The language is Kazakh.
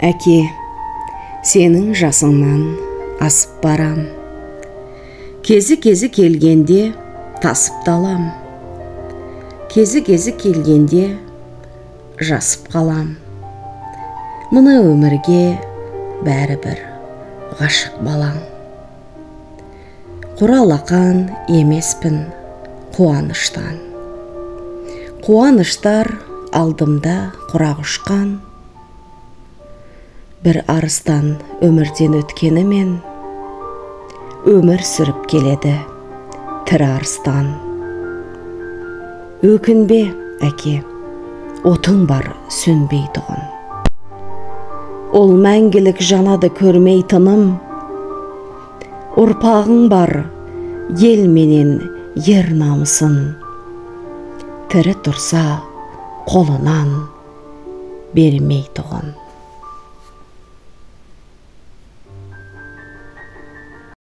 Әке, сенің жасыңнан асып барам. Кезі келгенде тасып далам. Кезі келгенде жасып қалам. Мына өмірге бәрібір ғашық балаң. Құралақан емеспін қуаныштан. Қуаныштар алдымда құрақ ұшқан. Бір арыстан өмірден өткенімен өмір сүріп келеді тірі арыстан. Өкінбе, әке, отың бар сөнбей тұғын. Ол мәңгілік жанады көрмей тыным. Ұрпағың бар ел менен ер намысын. Тірі тұрса қолынан бермей тұғын.